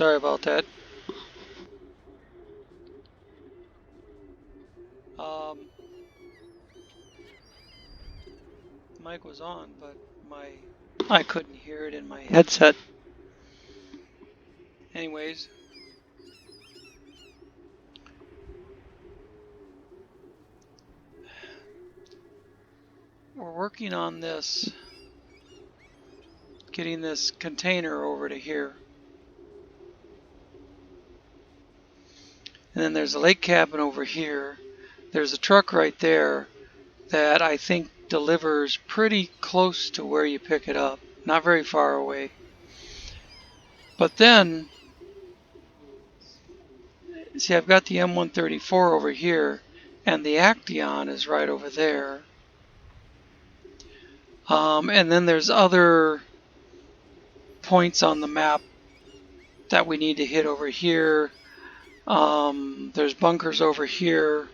Sorry about that. Mic was on, but I couldn't hear it in my headset. Anyways, we're working on this, getting this container over to here. And then there's a lake cabin over here. There's a truck right there that I think delivers pretty close to where you pick it up, not very far away. But then, see, I've got the M134 over here, and the Action is right over there. And then there's other points on the map that we need to hit over here. There's bunkers over here.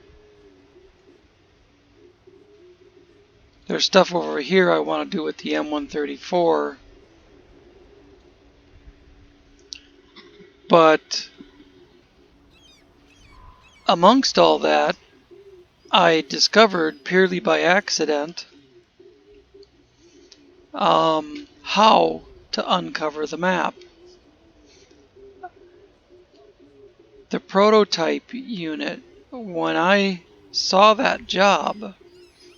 There's stuff over here I want to do with the M134. But amongst all that, I discovered purely by accident how to uncover the map. The prototype unit, when I saw that job,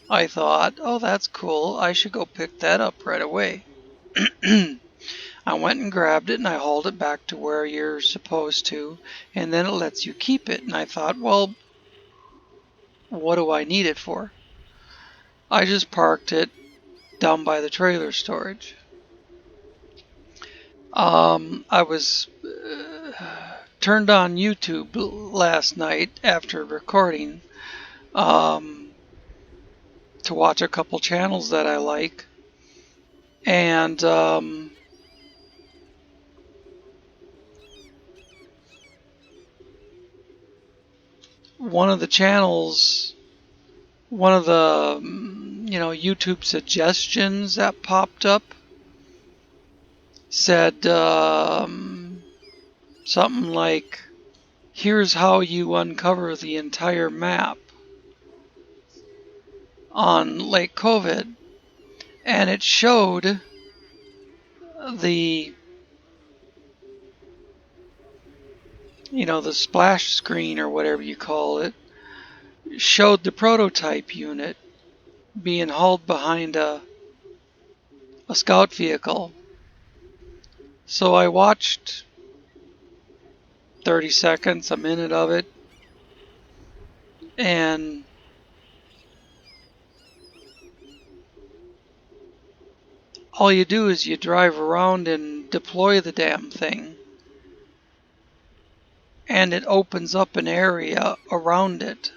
I thought, oh, that's cool, I should go pick that up right away. I went and grabbed it and I hauled it back to where you're supposed to, and then it lets you keep it. And I thought, well, what do I need it for? I just parked it down by the trailer storage. I was turned on YouTube last night after recording to watch a couple channels that I like, and one of the channels, one of the YouTube suggestions that popped up said something like, here's how you uncover the entire map on Lake Kovd, and it showed the the splash screen or whatever you call it, showed the prototype unit being hauled behind a scout vehicle. So I watched 30 seconds, a minute of it, and all you do is you drive around and deploy the damn thing, and it opens up an area around it,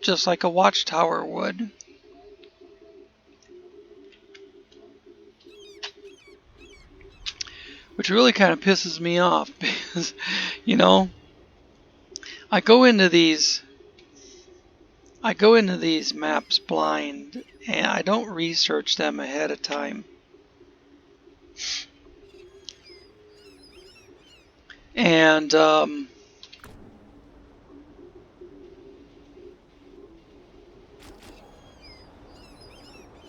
just like a watchtower would. Which really kind of pisses me off because, I go into these maps blind and I don't research them ahead of time. And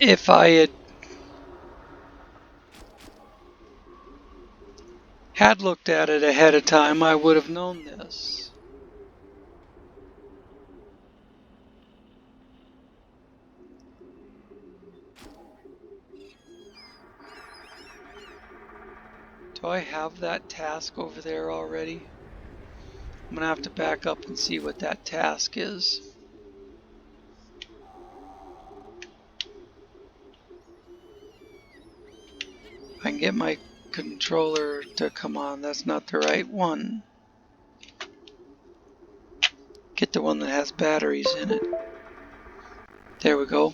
if I had looked at it ahead of time, I would have known this. Do I have that task over there already? I'm gonna have to back up and see what that task is. I can get my controller to come on. That's not the right one. Get the one that has batteries in it. There we go.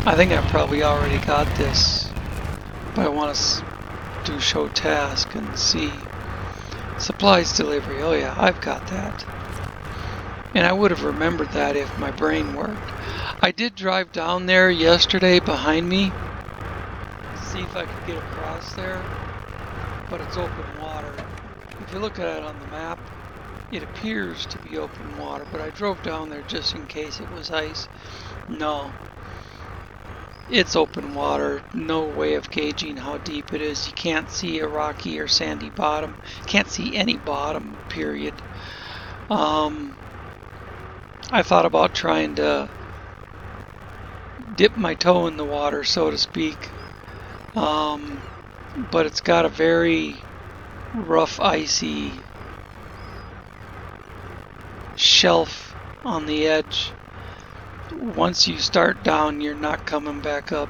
I think I probably already got this, but I want to do show task and see. Supplies delivery. Oh yeah, I've got that. And I would have remembered that if my brain worked. I did drive down there yesterday behind me to see if I could get across there, but it's open water. If you look at it on the map, it appears to be open water, but I drove down there just in case it was ice. No, it's open water. No way of gauging how deep it is. You can't see a rocky or sandy bottom. Can't see any bottom, period. I thought about trying to dip my toe in the water, so to speak, but it's got a very rough, icy shelf on the edge. Once you start down, you're not coming back up.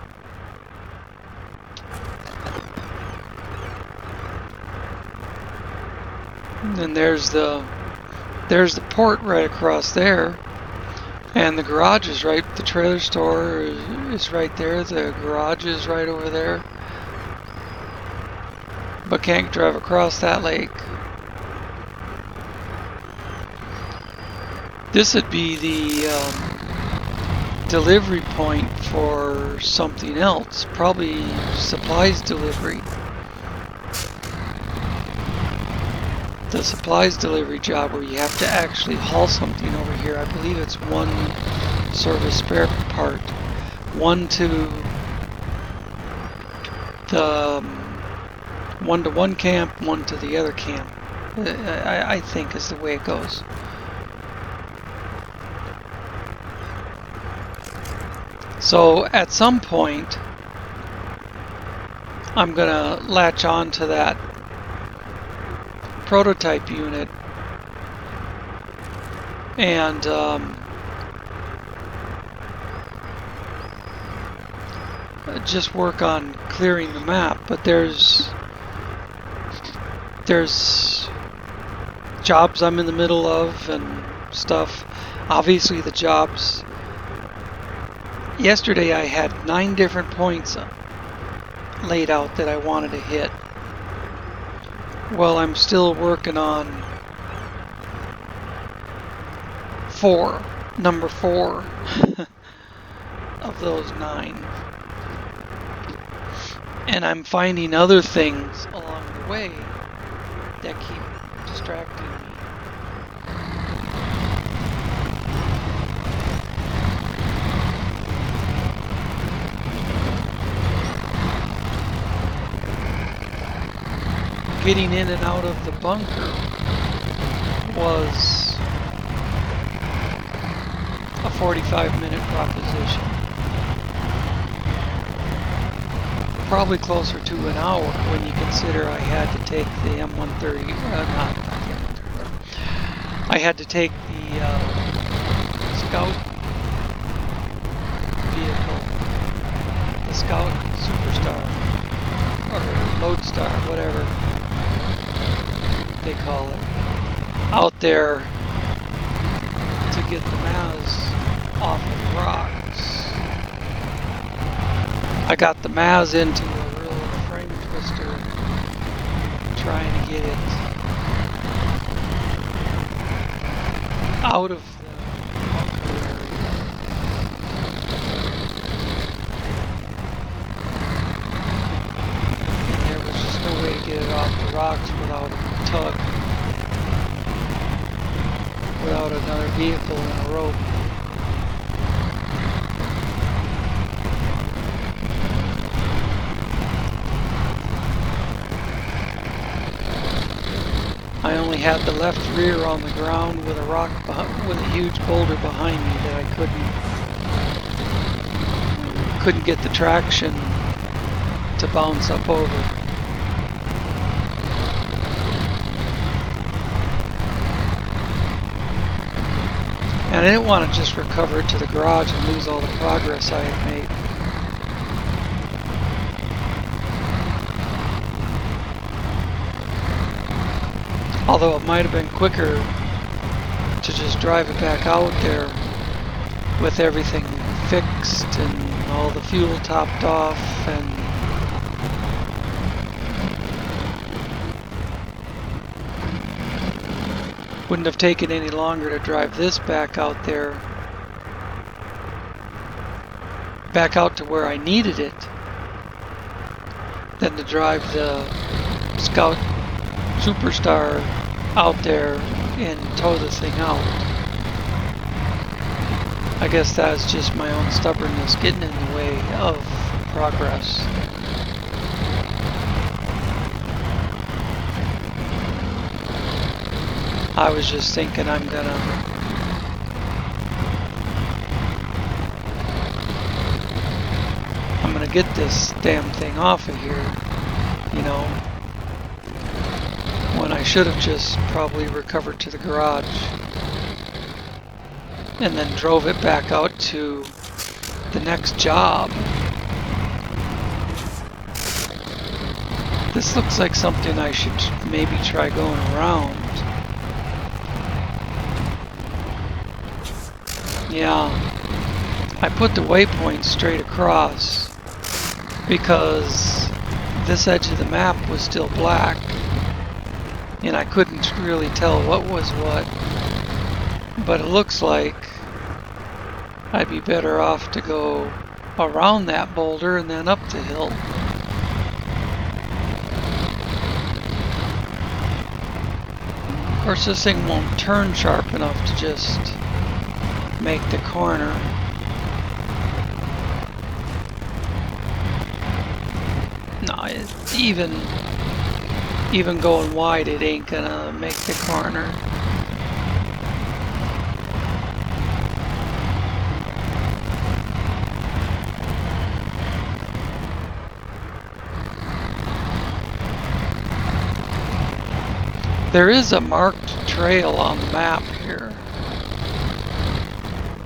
And then there's the port right across there. And the garage is right, the trailer store is right there, the garage is right over there. But can't drive across that lake. This would be the delivery point for something else, probably supplies delivery. The supplies delivery job where you have to actually haul something over here. I believe it's one service spare part, one to the one camp, one to the other camp. I think is the way it goes. So at some point, I'm gonna latch on to that prototype unit and just work on clearing the map. But there's jobs I'm in the middle of and stuff. Obviously the jobs, yesterday I had 9 different points laid out that I wanted to hit. Well, I'm still working on number 4 of those 9. And I'm finding other things along the way that keep distracting me. Getting in and out of the bunker was a 45-minute proposition. Probably closer to an hour when you consider I had to take the M130, not the M130. I had to take the Scout vehicle, the Scout Superstar, or Lodestar, whatever they call it, out there to get the Maz off of the rocks. I got the Maz into a real frame twister trying to get it out of the bunker area. And there was just no way to get it off the rocks without a tug, without another vehicle and a rope. I only had the left rear on the ground with a rock with a huge boulder behind me that I couldn't get the traction to bounce up over. And I didn't want to just recover it to the garage and lose all the progress I had made. Although it might have been quicker to just drive it back out there with everything fixed and all the fuel topped off and Wouldn't have taken any longer to drive this back out there, back out to where I needed it, than to drive the Scout Superstar out there and tow the thing out. I guess that's just my own stubbornness getting in the way of progress. I was just thinking I'm gonna get this damn thing off of here, you know, when I should have just probably recovered to the garage and then drove it back out to the next job. This looks like something I should maybe try going around. Yeah, I put the waypoint straight across because this edge of the map was still black and I couldn't really tell what was what, but it looks like I'd be better off to go around that boulder and then up the hill. Of course, this thing won't turn sharp enough to just make the corner. No, even going wide, it ain't gonna make the corner. There is a marked trail on the map here.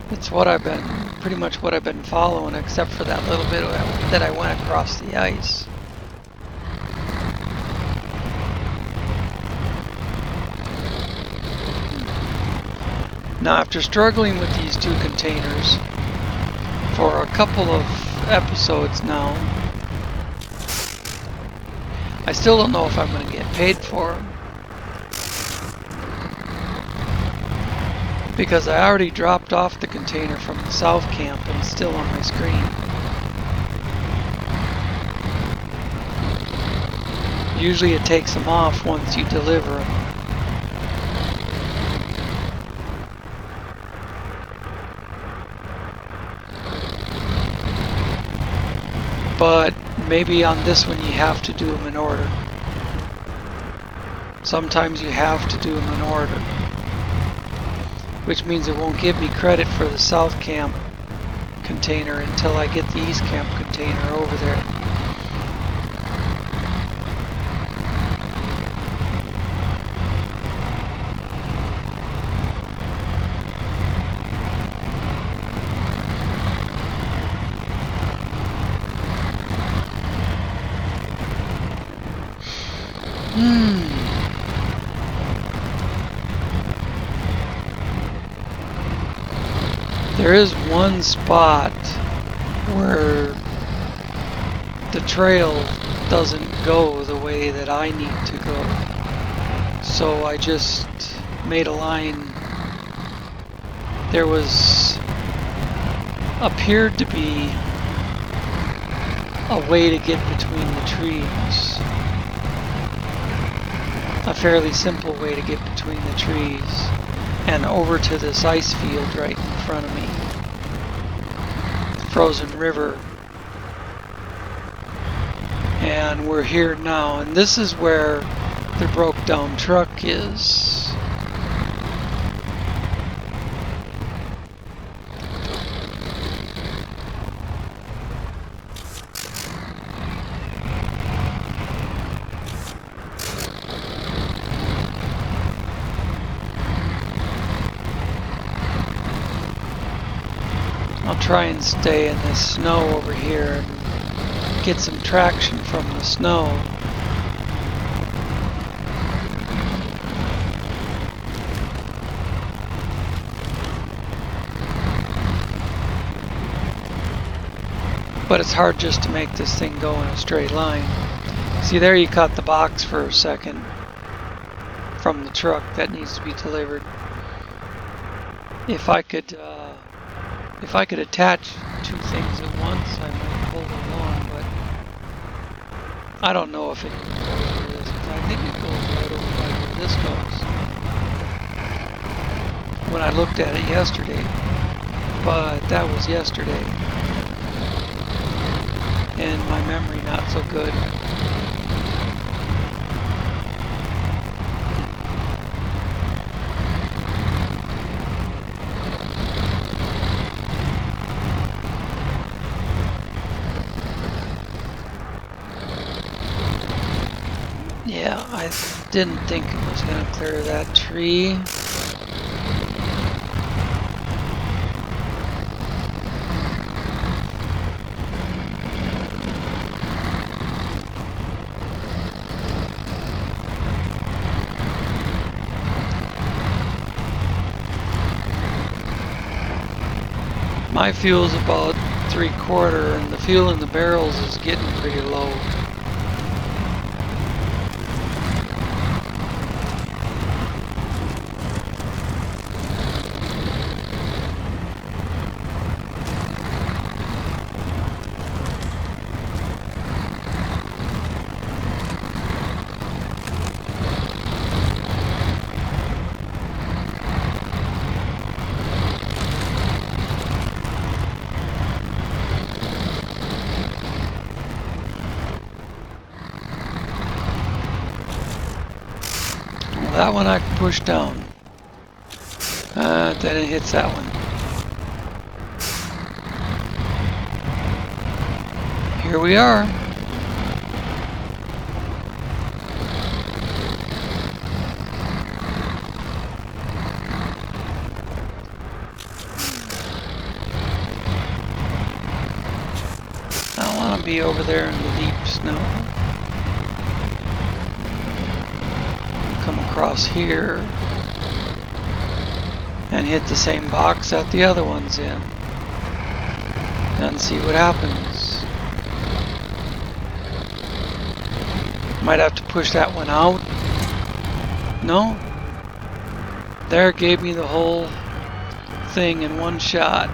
It's what I've been, pretty much what I've been following, except for that little bit that I went across the ice. Now, after struggling with these two containers for a couple of episodes now, I still don't know if I'm going to get paid for them. Because I already dropped off the container from the south camp and it's still on my screen. Usually it takes them off once you deliver them. But maybe on this one you have to do them in order. Sometimes you have to do them in order, which means it won't give me credit for the South Camp container until I get the East Camp container over there. There is one spot where the trail doesn't go the way that I need to go. So I just made a line. There appeared to be a way to get between the trees. A fairly simple way to get between the trees and over to this ice field right in front of me. Frozen river. And we're here now, and this is where the broke down truck is. I'll try and stay in the snow over here and get some traction from the snow. But it's hard just to make this thing go in a straight line. See, there you caught the box for a second. from the truck that needs to be delivered. If I could attach two things at once, I might pull it along, but I don't know if it goes over this. I think it goes right over by where this goes when I looked at it yesterday, but that was yesterday, and my memory not so good. Yeah, I didn't think it was going to clear that tree. My fuel's about 3/4, and the fuel in the barrels is getting pretty low. That one I can push down. Then it hits that one. Here we are. I don't want to be over there in the deep snow. Come across here and hit the same box that the other one's in and see what happens. Might have to push that one out. No, there, gave me the whole thing in one shot.